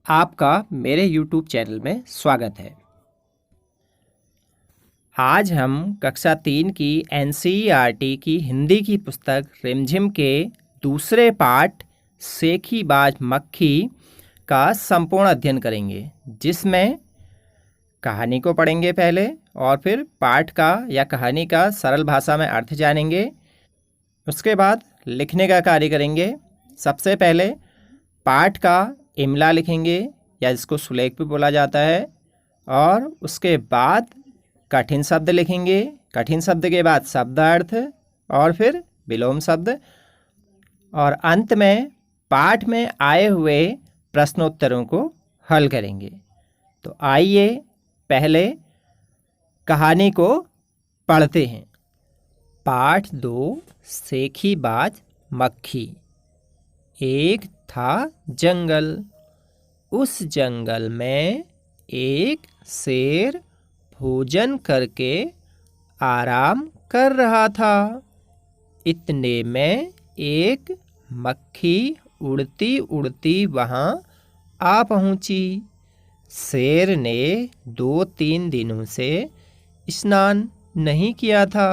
आपका मेरे YouTube channel में स्वागत है। आज हम कक्षा 3 की NCERT की हिंदी की पुस्तक रिमझिम के दूसरे पाठ सेखी बाज मक्खी का संपूर्ण अध्ययन करेंगे, जिसमें कहानी को पढ़ेंगे पहले और फिर पाठ का या कहानी का सरल भाषा में अर्थ जानेंगे। उसके बाद लिखने का कार्य करेंगे। सबसे पहले पाठ का इमला लिखेंगे या जिसको सुलेख भी बोला जाता है, और उसके बाद कठिन शब्द लिखेंगे। कठिन शब्द के बाद शब्दार्थ और फिर विलोम शब्द, और अंत में पाठ में आए हुए प्रश्नोत्तरों को हल करेंगे। तो आइए पहले कहानी को पढ़ते हैं। पाठ 2 सेखी बाज मक्खी। एक था जंगल। उस जंगल में एक शेर भोजन करके आराम कर रहा था। इतने में एक मक्खी उड़ती उड़ती वहाँ आ पहुँची। शेर ने 2-3 दिनों से स्नान नहीं किया था,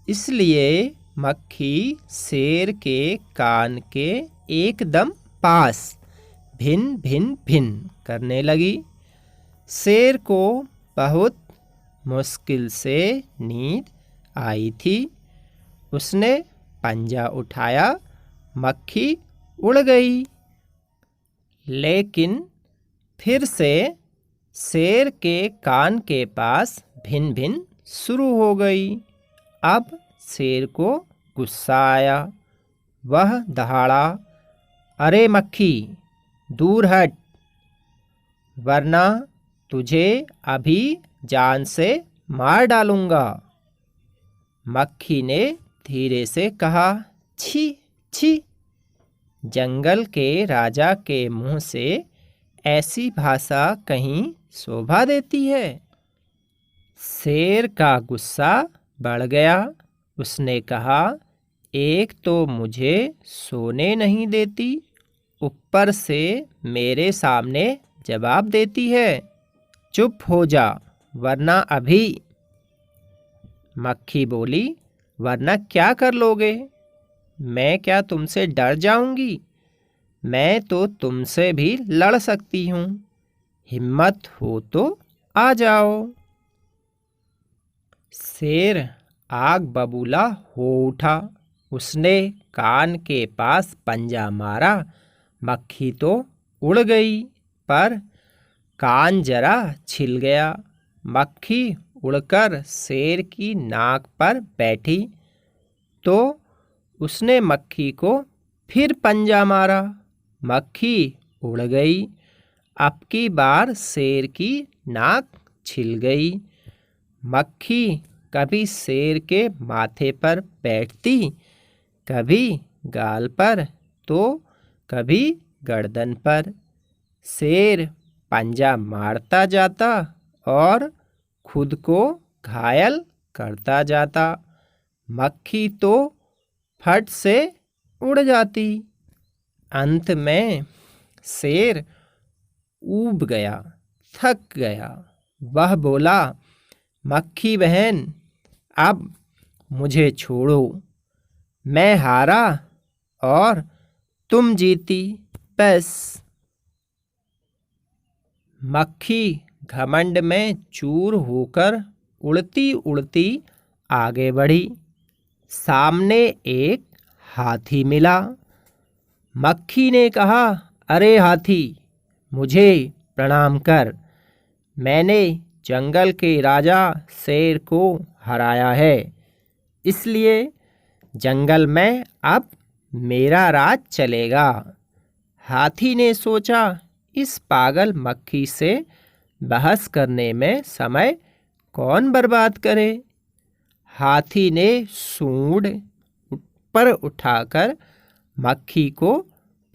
इसलिए मक्खी शेर के कान के एकदम पास भिन भिन भिन करने लगी। शेर को बहुत मुश्किल से नींद आई थी। उसने पंजा उठाया, मक्खी उड़ गई। लेकिन फिर से शेर के कान के पास भिन भिन शुरू हो गई। अब शेर को गुस्सा आया। वह दहाड़ा, अरे मक्खी, दूर हट, वरना तुझे अभी जान से मार डालूंगा। मक्खी ने धीरे से कहा, छी छी, जंगल के राजा के मुंह से ऐसी भाषा कहीं शोभा देती है। शेर का गुस्सा बढ़ गया। उसने कहा, एक तो मुझे सोने नहीं देती, ऊपर से मेरे सामने जवाब देती है। चुप हो जा, वरना अभी। मक्खी बोली, वरना क्या कर लोगे? मैं क्या तुमसे डर जाऊंगी? मैं तो तुमसे भी लड़ सकती हूँ। हिम्मत हो तो आ जाओ। शेर आग बबूला हो उठा। उसने कान के पास पंजा मारा। मक्खी तो उड़ गई, पर कान जरा छिल गया। मक्खी उड़कर शेर की नाक पर बैठी तो उसने मक्खी को फिर पंजा मारा। मक्खी उड़ गई। अब की बार शेर की नाक छिल गई। मक्खी कभी शेर के माथे पर बैठती, कभी गाल पर, तो कभी गर्दन पर। शेर पंजा मारता जाता और खुद को घायल करता जाता। मक्खी तो फट से उड़ जाती। अंत में शेर ऊब गया, थक गया। वह बोला, मक्खी बहन, अब मुझे छोड़ो। मैं हारा और तुम जीती, बस। मक्खी घमंड में चूर होकर उड़ती उड़ती आगे बढ़ी। सामने एक हाथी मिला। मक्खी ने कहा, अरे हाथी, मुझे प्रणाम कर। मैंने जंगल के राजा शेर को हराया है, इसलिए जंगल में अब मेरा राज चलेगा। हाथी ने सोचा, इस पागल मक्खी से बहस करने में समय कौन बर्बाद करे। हाथी ने सूंड ऊपर उठाकर मक्खी को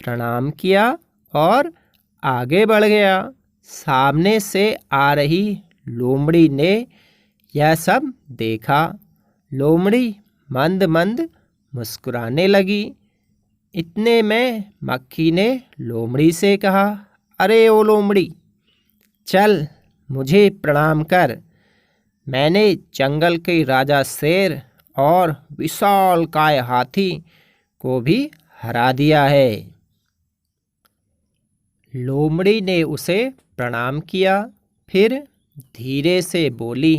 प्रणाम किया और आगे बढ़ गया। सामने से आ रही लोमड़ी ने यह सब देखा। लोमड़ी मंद मंद मुस्कुराने लगी। इतने में मक्खी ने लोमड़ी से कहा, अरे ओ लोमड़ी, चल मुझे प्रणाम कर। मैंने जंगल के राजा शेर और विशालकाय हाथी को भी हरा दिया है। लोमड़ी ने उसे प्रणाम किया, फिर धीरे से बोली,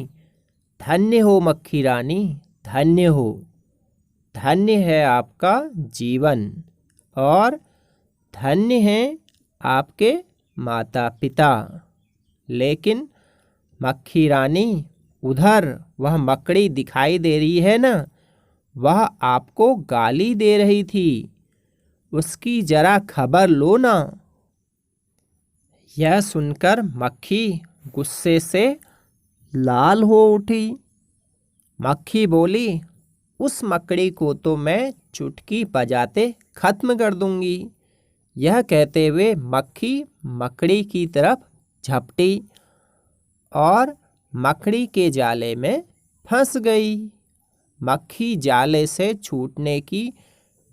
धन्य हो मक्खी रानी, धन्य हो। धन्य है आपका जीवन और धन्य हैं आपके माता पिता। लेकिन मक्खी रानी, उधर वह मकड़ी दिखाई दे रही है ना, वह आपको गाली दे रही थी, उसकी जरा खबर लो ना। यह सुनकर मक्खी गुस्से से लाल हो उठी। मक्खी बोली, उस मकड़ी को तो मैं चुटकी बजाते खत्म कर दूंगी। यह कहते हुए मक्खी मकड़ी की तरफ झपटी और मकड़ी के जाले में फंस गई। मक्खी जाले से छूटने की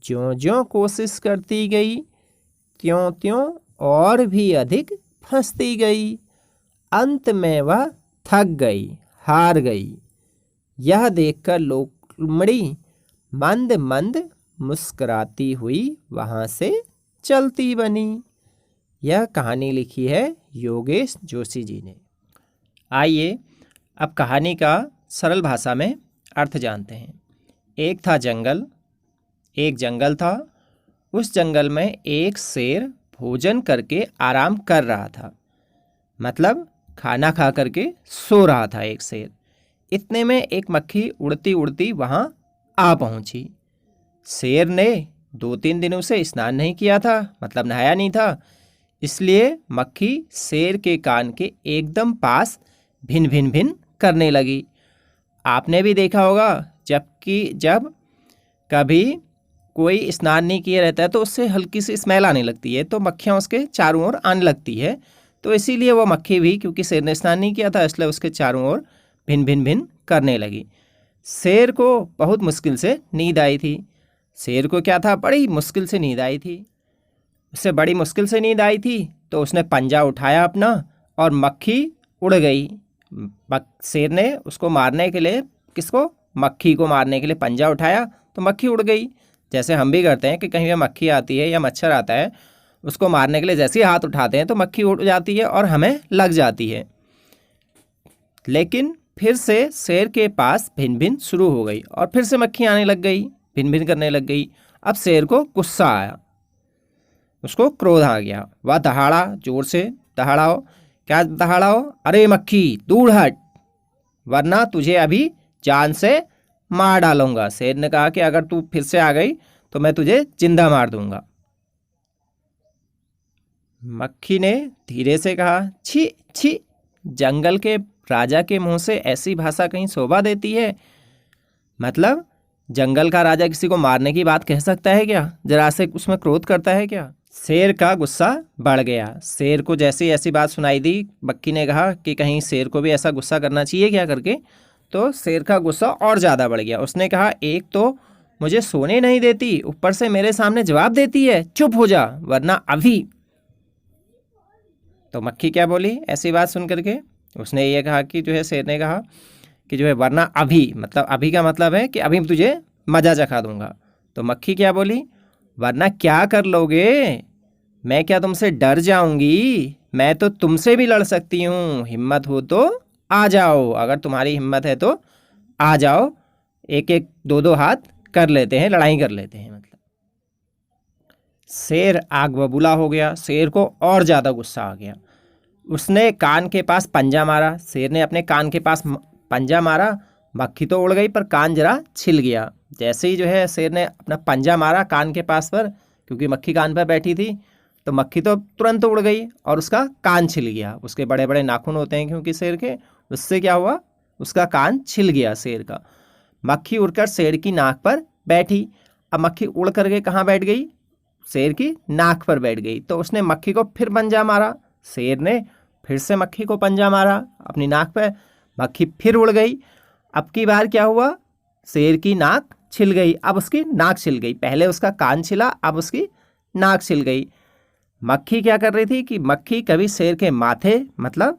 ज्यों-ज्यों कोशिश करती गई, त्यों-त्यों और भी अधिक फंसती गई। अंत में वह थक गई, हार गई। यह देखकर लोमड़ी मंद मंद मुस्कुराती हुई वहाँ से चलती बनी। यह कहानी लिखी है योगेश जोशी जी ने। आइए अब कहानी का सरल भाषा में अर्थ जानते हैं। एक था जंगल, एक जंगल था। उस जंगल में एक शेर भोजन करके आराम कर रहा था, मतलब खाना खा करके सो रहा था एक शेर। इतने में एक मक्खी उड़ती उड़ती वहाँ आ पहुँची। शेर ने 2-3 दिनों से स्नान नहीं किया था, मतलब नहाया नहीं था, इसलिए मक्खी शेर के कान के एकदम पास भिन भिन भिन करने लगी। आपने भी देखा होगा जब कभी कोई स्नान नहीं किया रहता है तो उससे हल्की सी स्मेल आने लगती है, तो मक्खियाँ उसके चारों ओर आने लगती है। तो इसीलिए वो मक्खी भी, क्योंकि शेर ने स्नान नहीं किया था, इसलिए उसके चारों ओर भिन भिन भिन करने लगी। शेर को बहुत मुश्किल से नींद आई थी। शेर को क्या था, बड़ी मुश्किल से नींद आई थी। उससे बड़ी मुश्किल से नींद आई थी तो उसने पंजा उठाया अपना और मक्खी उड़ गई। शेर ने उसको मारने के लिए, किसको, मक्खी को मारने के लिए पंजा उठाया तो मक्खी उड़ गई। जैसे हम भी करते हैं कि कहीं पे मक्खी आती है या मच्छर आता है, उसको मारने के लिए जैसे ही हाथ उठाते हैं तो मक्खी उड़ जाती है और हमें लग जाती है। लेकिन फिर से शेर के पास भिन भिन शुरू हो गई और फिर से मक्खी आने लग गई, भिन भिन करने लग गई। अब शेर को गुस्सा आया, उसको क्रोध आ गया। वह दहाड़ा, जोर से दहाड़ाओ। क्या दहाड़ाओ? अरे मक्खी दूर हट, वरना तुझे अभी जान से मार डालूंगा। शेर ने कहा कि अगर तू फिर से आ गई तो मैं तुझे जिंदा मार दूंगा। मक्खी ने धीरे से कहा, छी छी, जंगल के राजा के मुंह से ऐसी भाषा कहीं शोभा देती है? मतलब जंगल का राजा किसी को मारने की बात कह सकता है क्या? जरा से उसमें क्रोध करता है क्या? शेर का गुस्सा बढ़ गया। शेर को जैसे ऐसी बात सुनाई दी, मक्खी ने कहा कि कहीं शेर को भी ऐसा गुस्सा करना चाहिए क्या करके, तो शेर का गुस्सा और ज़्यादा बढ़ गया। उसने कहा, एक तो मुझे सोने नहीं देती, ऊपर से मेरे सामने जवाब देती है, चुप हो जा वरना अभी। तो मक्खी क्या बोली ऐसी बात सुन करके? उसने ये कहा कि जो है, शेर ने कहा कि जो है वरना अभी, मतलब अभी का मतलब है कि अभी तुझे मज़ा चखा दूंगा। तो मक्खी क्या बोली, वरना क्या कर लोगे? मैं क्या तुमसे डर जाऊंगी? मैं तो तुमसे भी लड़ सकती हूँ, हिम्मत हो तो आ जाओ। अगर तुम्हारी हिम्मत है तो आ जाओ, एक एक दो दो हाथ कर लेते हैं, लड़ाई कर लेते हैं। मतलब शेर आग बबूला हो गया। शेर को और ज़्यादा गुस्सा आ गया। उसने कान के पास पंजा मारा। शेर ने अपने कान के पास पंजा मारा, मक्खी तो उड़ गई पर कान जरा छिल गया। जैसे ही जो है शेर ने अपना पंजा मारा कान के पास पर, क्योंकि मक्खी कान पर बैठी थी, तो मक्खी तो तुरंत उड़ गई और उसका कान छिल गया। उसके बड़े बड़े नाखून होते हैं क्योंकि शेर के, उससे क्या हुआ, उसका कान छिल गया शेर का। मक्खी उड़कर शेर की नाक पर बैठी। अब मक्खी उड़ करके कहाँ बैठ गई? शेर की नाक पर बैठ गई। तो उसने मक्खी को फिर पंजा मारा। शेर ने फिर से मक्खी को पंजा मारा अपनी नाक पर, मक्खी फिर उड़ गई। अब की बार क्या हुआ, शेर की नाक छिल गई। अब उसकी नाक छिल गई। पहले उसका कान छिला, अब उसकी नाक छिल गई। मक्खी क्या कर रही थी कि मक्खी कभी शेर के माथे मतलब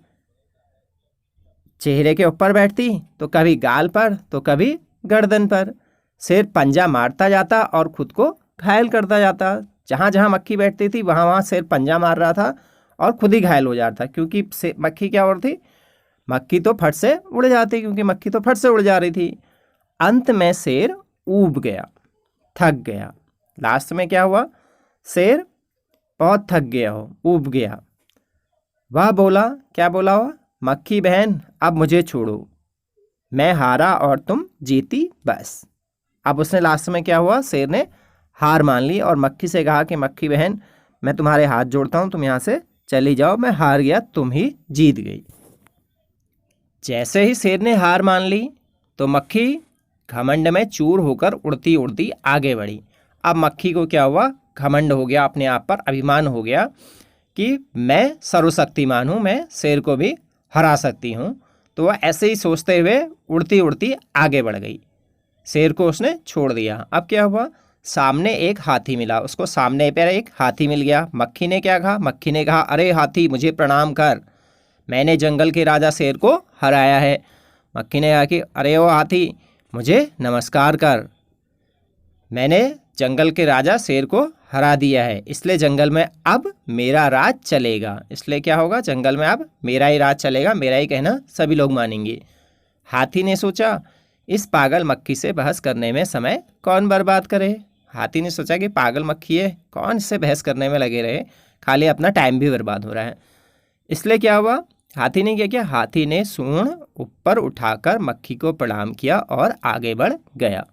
चेहरे के ऊपर बैठती, तो कभी गाल पर, तो कभी गर्दन पर। शेर पंजा मारता जाता और खुद को घायल करता जाता। जहाँ जहाँ मक्खी बैठती थी वहाँ वहाँ शेर पंजा मार रहा था और खुद ही घायल हो जाता, क्योंकि मक्खी क्या और थी, मक्खी तो फट से उड़ जाती, क्योंकि मक्खी तो फट से उड़ जा रही थी। अंत में शेर ऊब गया, थक गया। लास्ट में क्या हुआ, शेर बहुत थक गया हो, ऊब गया। वह बोला, क्या बोला हुआ, मक्खी बहन अब मुझे छोड़ो, मैं हारा और तुम जीती बस। अब उसने लास्ट में क्या हुआ, शेर ने हार मान ली और मक्खी से कहा कि मक्खी बहन मैं तुम्हारे हाथ जोड़ता हूँ, तुम यहाँ से चली जाओ, मैं हार गया, तुम ही जीत गई। जैसे ही शेर ने हार मान ली तो मक्खी घमंड में चूर होकर उड़ती उड़ती आगे बढ़ी। अब मक्खी को क्या हुआ, घमंड हो गया, अपने आप पर अभिमान हो गया कि मैं सर्वशक्तिमान हूँ, मैं शेर को भी हरा सकती हूँ। तो वह ऐसे ही सोचते हुए उड़ती उड़ती आगे बढ़ गई। शेर को उसने छोड़ दिया। अब क्या हुआ, सामने एक हाथी मिला उसको, सामने पर एक हाथी मिल गया। मक्खी ने क्या कहा, मक्खी ने कहा अरे हाथी मुझे प्रणाम कर, मैंने जंगल के राजा शेर को हराया है। मक्खी ने कहा कि अरे ओ हाथी मुझे नमस्कार कर, मैंने जंगल के राजा शेर को हरा दिया है, इसलिए जंगल में अब मेरा राज चलेगा। इसलिए क्या होगा, जंगल में अब मेरा ही राज चलेगा, मेरा ही कहना सभी लोग मानेंगे। हाथी ने सोचा इस पागल मक्खी से बहस करने में समय कौन बर्बाद करे। हाथी ने सोचा कि पागल मक्खी है, कौन इससे बहस करने में लगे रहे, खाली अपना टाइम भी बर्बाद हो रहा है। इसलिए क्या हुआ, हाथी ने क्या किया, हाथी ने सूंड ऊपर उठाकर मक्खी को प्रणाम किया और आगे बढ़ गया।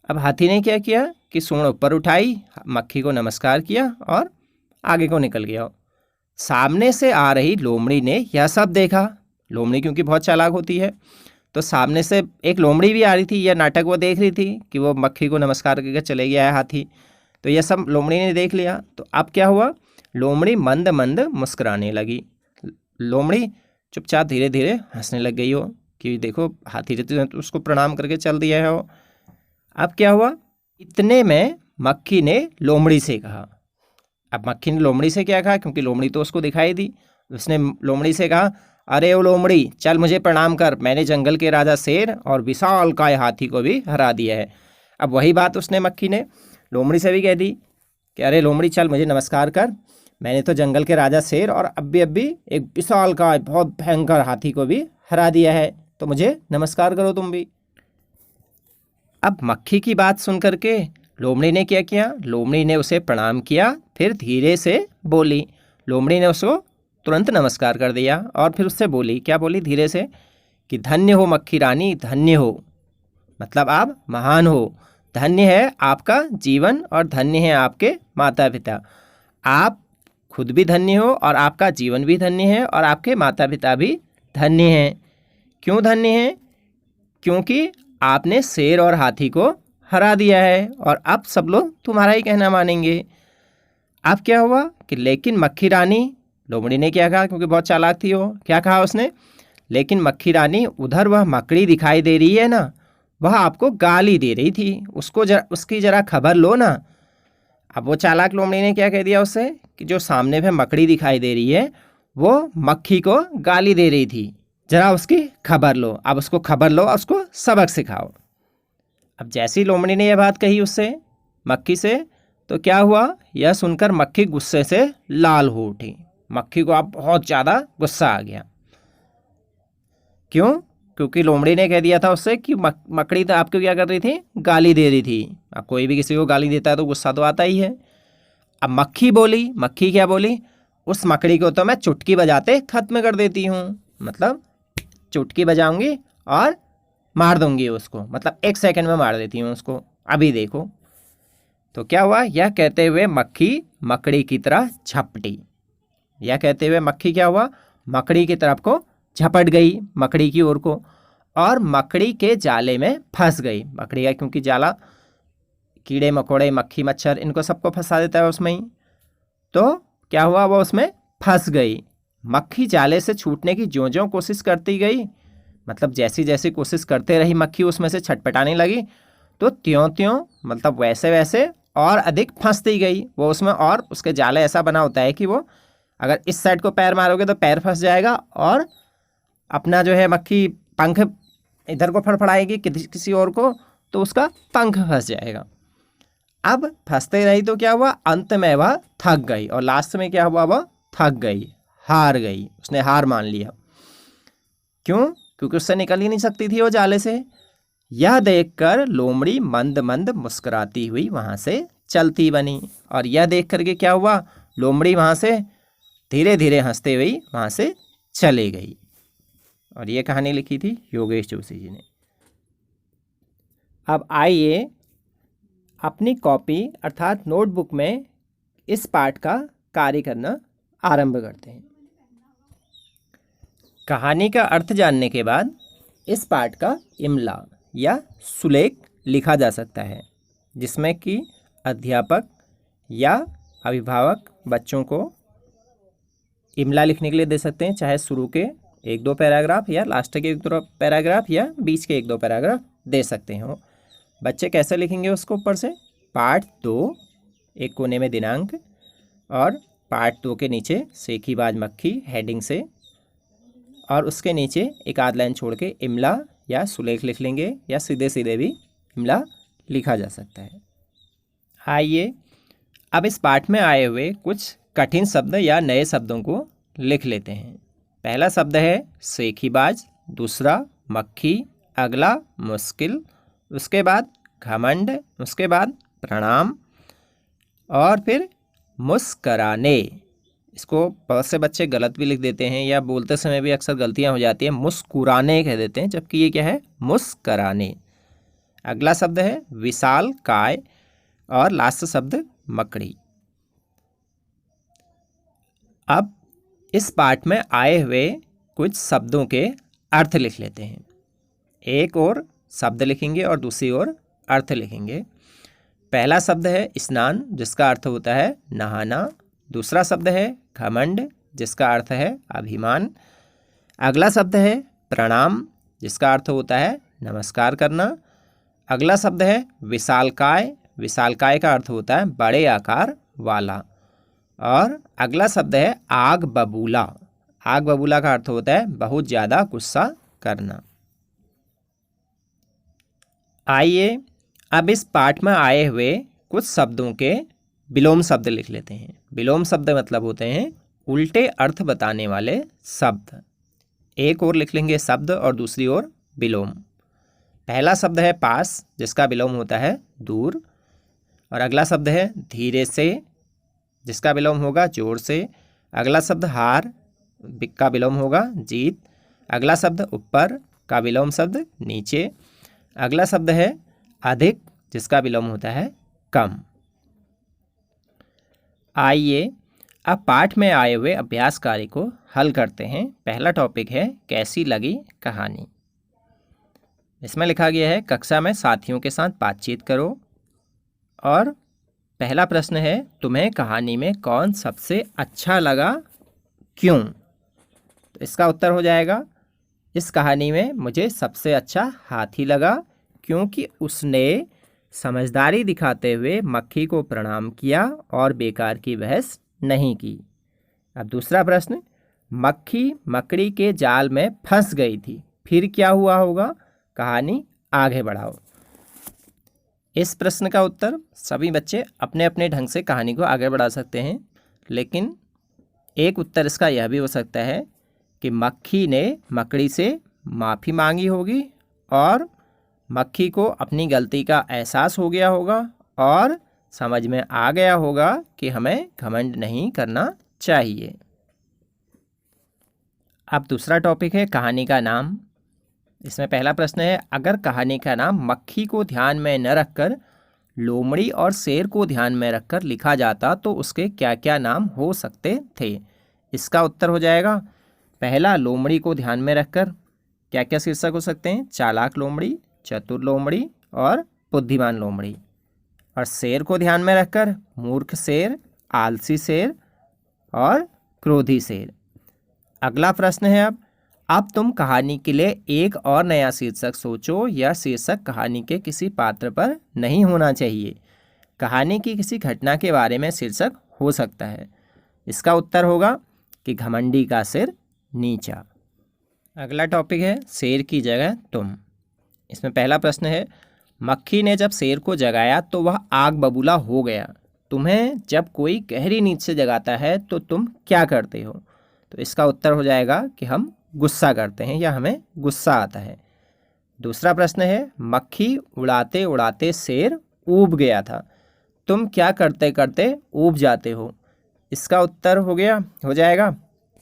अब हाथी ने क्या किया कि सूंड ऊपर उठाई, मक्खी को नमस्कार किया और आगे को निकल गया। सामने से आ रही लोमड़ी ने यह सब देखा। लोमड़ी क्योंकि बहुत चालाक होती है, तो सामने से एक लोमड़ी भी आ रही थी, यह नाटक वो देख रही थी कि वो मक्खी को नमस्कार करके चले गया है हाथी। तो यह सब लोमड़ी ने देख लिया। तो अब क्या हुआ, लोमड़ी मंद मंद मुस्कुराने लगी। लोमड़ी चुपचाप धीरे धीरे हंसने लग गई हो कि देखो हाथी ने तो उसको प्रणाम करके चल दिया है वो। अब क्या हुआ, इतने में मक्खी ने लोमड़ी से कहा। अब मक्खी ने लोमड़ी से क्या कहा, क्योंकि लोमड़ी तो उसको दिखाई दी, उसने लोमड़ी से कहा अरे ओ लोमड़ी चल मुझे प्रणाम कर, मैंने जंगल के राजा शेर और विशालकाय हाथी को भी हरा दिया है। अब वही बात उसने मक्खी ने लोमड़ी से भी कह दी कि अरे लोमड़ी चल मुझे नमस्कार कर, मैंने तो जंगल के राजा शेर और अभी एक विशालकाय बहुत भयंकर हाथी को भी हरा दिया है, तो मुझे नमस्कार करो तुम भी। अब मक्खी की बात सुन करके लोमड़ी ने क्या किया, लोमड़ी ने उसे प्रणाम किया, फिर धीरे से बोली। लोमड़ी ने उसको तुरंत नमस्कार कर दिया और फिर उससे बोली, क्या बोली धीरे से, कि धन्य हो मक्खी रानी, धन्य हो, मतलब आप महान हो, धन्य है आपका जीवन और धन्य है आपके माता पिता। आप खुद भी धन्य हो और आपका जीवन भी धन्य है और आपके माता पिता भी धन्य हैं। क्यों धन्य हैं, क्योंकि आपने शेर और हाथी को हरा दिया है और अब सब लोग तुम्हारा ही कहना मानेंगे। अब क्या हुआ कि लेकिन मक्खी रानी, लोमड़ी ने क्या कहा, क्योंकि बहुत चालाक थी वो, क्या कहा उसने, लेकिन मक्खी रानी उधर वह मकड़ी दिखाई दे रही है ना, वह आपको गाली दे रही थी, उसको उसकी ज़रा खबर लो ना। अब वो चालाक लोमड़ी ने क्या कह दिया उससे कि जो सामने पे मकड़ी दिखाई दे रही है वो मक्खी को गाली दे रही थी, ज़रा उसकी खबर लो, अब उसको खबर लो और उसको सबक सिखाओ। अब जैसी लोमड़ी ने यह बात कही उससे, मक्खी से, तो क्या हुआ, यह सुनकर मक्खी गुस्से से लाल हो उठी। मक्खी को अब बहुत ज़्यादा गुस्सा आ गया। क्यों, क्योंकि लोमड़ी ने कह दिया था उससे कि मकड़ी तो आपको क्या कर रही थी, गाली दे रही थी। अब कोई भी किसी को गाली देता है तो गुस्सा तो आता ही है। अब मक्खी बोली, मक्खी क्या बोली, उस मकड़ी को तो मैं चुटकी बजाते ख़त्म कर देती हूँ, मतलब चुटकी बजाऊंगी और मार दूंगी उसको, मतलब 1 सेकंड में मार देती हूँ उसको, अभी देखो। तो क्या हुआ, यह कहते हुए मक्खी मकड़ी की तरह झपटी। यह कहते हुए मक्खी क्या हुआ, मकड़ी की तरफ को झपट गई, मकड़ी की ओर को, और मकड़ी के जाले में फंस गई। मकड़ी का क्योंकि जाला कीड़े मकोड़े मक्खी मच्छर इनको सबको फंसा देता है उसमें ही, तो क्या हुआ, वो उसमें फंस गई। मक्खी जाले से छूटने की ज्यों-ज्यों कोशिश करती गई, मतलब जैसी जैसी कोशिश करते रही मक्खी उसमें से छटपटाने लगी, तो त्यों त्यों मतलब वैसे वैसे और अधिक फंसती गई। वो उसमें और उसके जाले ऐसा बना होता है कि वो अगर इस साइड को पैर मारोगे तो पैर फंस जाएगा और अपना जो है मक्खी पंख इधर को फड़फड़ाएगी किसी और को तो उसका पंख फंस जाएगा। अब फंसते रही तो क्या हुआ, अंत में वह थक गई और लास्ट में क्या हुआ, वह थक गई, हार गई, उसने हार मान लिया। क्यों? क्योंकि उससे निकल ही नहीं सकती थी वो जाले से। यह देखकर लोमड़ी मंद मंद मुस्कुराती हुई वहाँ से चलती बनी। और यह देख करके क्या हुआ, लोमड़ी वहाँ से धीरे धीरे हंसते हुई वहाँ से चली गई। और ये कहानी लिखी थी योगेश जोशी जी ने। अब आइए अपनी कॉपी अर्थात नोटबुक में इस पाठ का कार्य करना आरंभ करते हैं। कहानी का अर्थ जानने के बाद इस पाठ का इमला या सुलेख लिखा जा सकता है, जिसमें कि अध्यापक या अभिभावक बच्चों को इमला लिखने के लिए दे सकते हैं, चाहे शुरू के 1-2 पैराग्राफ या लास्ट के 1-2 पैराग्राफ या बीच के 1-2 पैराग्राफ दे सकते हो। बच्चे कैसे लिखेंगे उसको ऊपर से, पार्ट 2 एक कोने में दिनांक और पार्ट 2 के नीचे सेखीबाज मक्खी हेडिंग से, और उसके नीचे एक आध लाइन छोड़ के इमला या सुलेख लिख लेंगे या सीधे सीधे भी इमला लिखा जा सकता है। आइए अब इस पाठ में आए हुए कुछ कठिन शब्द या नए शब्दों को लिख लेते हैं। पहला शब्द है सेखीबाज, दूसरा मक्खी, अगला मुश्किल, उसके बाद घमंड, उसके बाद प्रणाम और फिर मुस्कराने। इसको बहुत से बच्चे गलत भी लिख देते हैं या बोलते समय भी अक्सर गलतियां हो जाती हैं, मुस्कुराने कह देते हैं, जबकि ये क्या है, मुस्कराने। अगला शब्द है विशाल काय और लास्ट शब्द मकड़ी। अब इस पाठ में आए हुए कुछ शब्दों के अर्थ लिख लेते हैं। एक और शब्द लिखेंगे और दूसरी ओर अर्थ लिखेंगे। पहला शब्द है स्नान, जिसका अर्थ होता है नहाना। दूसरा शब्द है घमंड, जिसका अर्थ है अभिमान। अगला शब्द है प्रणाम, जिसका अर्थ होता है नमस्कार करना। अगला शब्द है विशालकाय, विशालकाय का अर्थ होता है बड़े आकार वाला। और अगला शब्द है आग बबूला, आग बबूला का अर्थ होता है बहुत ज़्यादा गुस्सा करना। आइए अब इस पाठ में आए हुए कुछ शब्दों के विलोम शब्द लिख लेते हैं। विलोम शब्द मतलब होते हैं उल्टे अर्थ बताने वाले शब्द। एक ओर लिख लेंगे शब्द और दूसरी ओर विलोम। पहला शब्द है पास, जिसका विलोम होता है दूर। और अगला शब्द है धीरे से, जिसका विलोम होगा जोर से। अगला शब्द हार का विलोम होगा जीत। अगला शब्द ऊपर का विलोम शब्द नीचे। अगला शब्द है अधिक, जिसका विलोम होता है कम। आइए अब पाठ में आए हुए अभ्यास कार्य को हल करते हैं। पहला टॉपिक है कैसी लगी कहानी। इसमें लिखा गया है कक्षा में साथियों के साथ बातचीत करो। और पहला प्रश्न है तुम्हें कहानी में कौन सबसे अच्छा लगा, क्यों? तो इसका उत्तर हो जाएगा इस कहानी में मुझे सबसे अच्छा हाथी लगा, क्योंकि उसने समझदारी दिखाते हुए मक्खी को प्रणाम किया और बेकार की बहस नहीं की। अब दूसरा प्रश्न, मक्खी मकड़ी के जाल में फंस गई थी, फिर क्या हुआ होगा? कहानी आगे बढ़ाओ। इस प्रश्न का उत्तर सभी बच्चे अपने अपने ढंग से कहानी को आगे बढ़ा सकते हैं, लेकिन एक उत्तर इसका यह भी हो सकता है कि मक्खी ने मकड़ी से माफ़ी मांगी होगी और मक्खी को अपनी गलती का एहसास हो गया होगा और समझ में आ गया होगा कि हमें घमंड नहीं करना चाहिए। अब दूसरा टॉपिक है कहानी का नाम। इसमें पहला प्रश्न है अगर कहानी का नाम मक्खी को ध्यान में न रखकर लोमड़ी और शेर को ध्यान में रखकर लिखा जाता तो उसके क्या क्या नाम हो सकते थे? इसका उत्तर हो जाएगा पहला, लोमड़ी को ध्यान में रखकर क्या क्या शीर्षक हो सकते हैं? चालाक लोमड़ी, चतुर लोमड़ी और बुद्धिमान लोमड़ी। और शेर को ध्यान में रखकर मूर्ख शेर, आलसी शेर और क्रोधी शेर। अगला प्रश्न है अब तुम कहानी के लिए एक और नया शीर्षक सोचो। यह शीर्षक कहानी के किसी पात्र पर नहीं होना चाहिए। कहानी की किसी घटना के बारे में शीर्षक हो सकता है। इसका उत्तर होगा कि घमंडी का सिर नीचा। अगला टॉपिक है शेर की जगह तुम। इसमें पहला प्रश्न है, मक्खी ने जब शेर को जगाया तो वह आग बबूला हो गया। तुम्हें जब कोई गहरी नींद से जगाता है तो तुम क्या करते हो? तो इसका उत्तर हो जाएगा कि हम गुस्सा करते हैं या हमें गुस्सा आता है। दूसरा प्रश्न है, मक्खी उड़ाते उड़ाते शेर ऊब गया था। तुम क्या करते करते ऊब जाते हो? इसका उत्तर हो जाएगा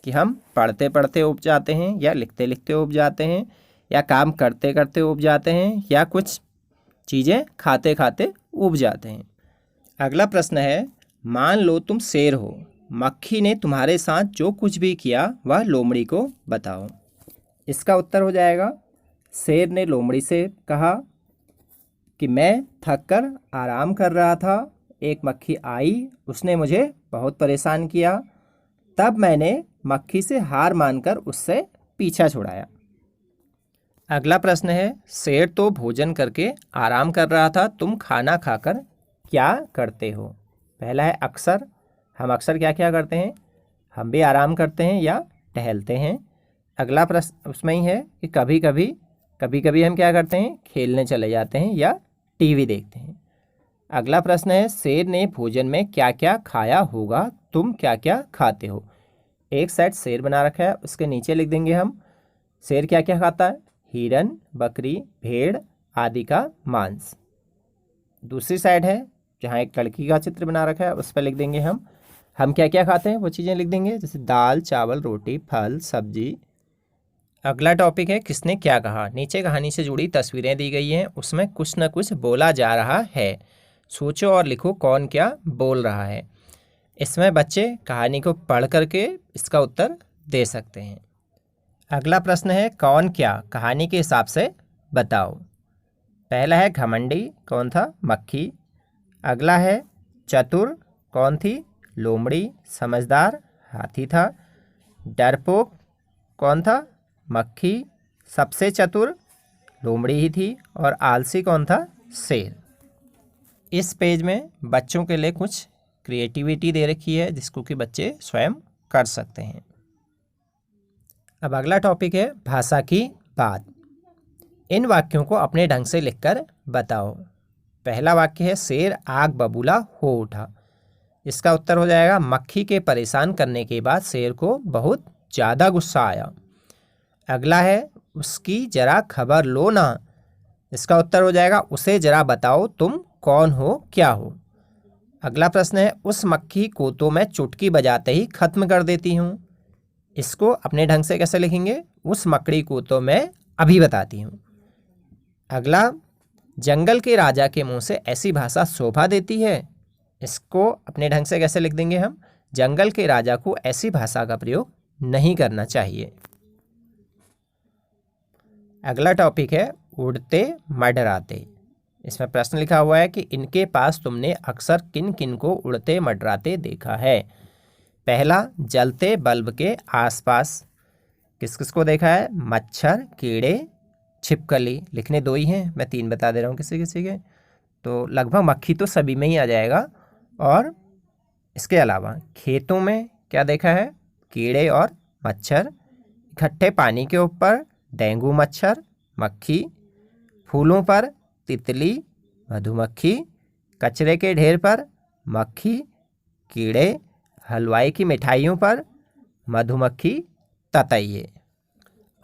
कि हम पढ़ते पढ़ते ऊब जाते हैं, या लिखते लिखते ऊब जाते हैं, या काम करते करते ऊब जाते हैं, या कुछ चीज़ें खाते खाते ऊब जाते हैं। अगला प्रश्न है, मान लो तुम शेर हो, मक्खी ने तुम्हारे साथ जो कुछ भी किया वह लोमड़ी को बताओ। इसका उत्तर हो जाएगा, शेर ने लोमड़ी से कहा कि मैं थककर आराम कर रहा था, एक मक्खी आई, उसने मुझे बहुत परेशान किया, तब मैंने मक्खी से हार मानकर उससे पीछा छुड़ाया। अगला प्रश्न है, शेर तो भोजन करके आराम कर रहा था, तुम खाना खाकर क्या करते हो? पहला है अक्सर, हम अक्सर क्या क्या करते हैं? हम भी आराम करते हैं या टहलते हैं। अगला प्रश्न उसमें ही है कि कभी कभी हम क्या करते हैं? खेलने चले जाते हैं या टीवी देखते हैं। अगला प्रश्न है, शेर ने भोजन में क्या क्या खाया होगा, तुम क्या क्या खाते हो? एक साइड शेर बना रखा है, उसके नीचे लिख देंगे हम शेर क्या क्या खाता है, हिरन, बकरी, भेड़ आदि का मांस। दूसरी साइड है जहाँ एक लड़की का चित्र बना रखा है, उस पर लिख देंगे हम क्या क्या खाते हैं वो चीज़ें लिख देंगे, जैसे दाल, चावल, रोटी, फल, सब्जी। अगला टॉपिक है, किसने क्या कहा। नीचे कहानी से जुड़ी तस्वीरें दी गई हैं, उसमें कुछ न कुछ बोला जा रहा है, सोचो और लिखो कौन क्या बोल रहा है। इसमें बच्चे कहानी को पढ़ करके इसका उत्तर दे सकते हैं। अगला प्रश्न है, कौन क्या कहानी के हिसाब से बताओ। पहला है घमंडी, कौन था? मक्खी। अगला है चतुर, कौन थी? लोमड़ी। समझदार, हाथी था। डरपोक, कौन था? मक्खी। सबसे चतुर, लोमड़ी ही थी। और आलसी कौन था? शेर। इस पेज में बच्चों के लिए कुछ क्रिएटिविटी दे रखी है जिसको कि बच्चे स्वयं कर सकते हैं। अब अगला टॉपिक है भाषा की बात। इन वाक्यों को अपने ढंग से लिखकर बताओ। पहला वाक्य है, शेर आग बबूला हो उठा। इसका उत्तर हो जाएगा, मक्खी के परेशान करने के बाद शेर को बहुत ज़्यादा गुस्सा आया। अगला है, उसकी जरा खबर लो ना। इसका उत्तर हो जाएगा, उसे जरा बताओ तुम कौन हो, क्या हो। अगला प्रश्न है, उस मक्खी को तो मैं चुटकी बजाते ही खत्म कर देती हूँ। इसको अपने ढंग से कैसे लिखेंगे? उस मकड़ी को तो मैं अभी बताती हूँ। अगला, जंगल के राजा के मुंह से ऐसी भाषा शोभा देती है। इसको अपने ढंग से कैसे लिख देंगे हम? जंगल के राजा को ऐसी भाषा का प्रयोग नहीं करना चाहिए। अगला टॉपिक है, उड़ते मडराते। इसमें प्रश्न लिखा हुआ है कि इनके पास तुमने अक्सर किन किन को उड़ते मडराते देखा है। पहला, जलते बल्ब के आसपास। किस किस को देखा है? मच्छर, कीड़े, छिपकली। लिखने दो ही हैं, मैं 3 बता दे रहा हूँ किसी किसी के, तो लगभग मक्खी तो सभी में ही आ जाएगा। और इसके अलावा खेतों में क्या देखा है? कीड़े और मच्छर। इकट्ठे पानी के ऊपर डेंगू मच्छर, मक्खी। फूलों पर तितली, मधुमक्खी। कचरे के ढेर पर मक्खी, कीड़े। हलवाई की मिठाइयों पर मधुमक्खी, ततैये।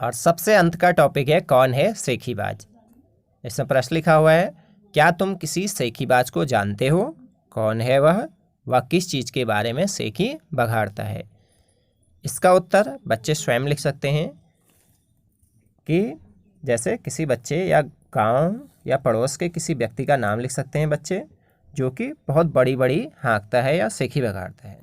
और सबसे अंत का टॉपिक है, कौन है सेखीबाज। इसमें प्रश्न लिखा हुआ है, क्या तुम किसी सेखीबाज को जानते हो? कौन है वह किस चीज़ के बारे में सेखी बघाड़ता है? इसका उत्तर बच्चे स्वयं लिख सकते हैं कि जैसे किसी बच्चे या गांव या पड़ोस के किसी व्यक्ति का नाम लिख सकते हैं बच्चे, जो कि बहुत बड़ी बड़ी हाँकता है या सेखी बघाड़ता है।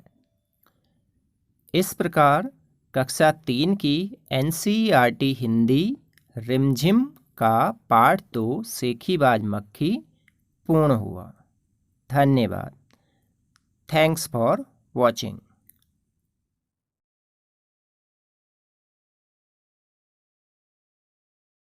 इस प्रकार कक्षा 3 की NCERT हिंदी रिमझिम का पाठ 2 सेखीबाज मक्खी पूर्ण हुआ। धन्यवाद। Thanks for watching.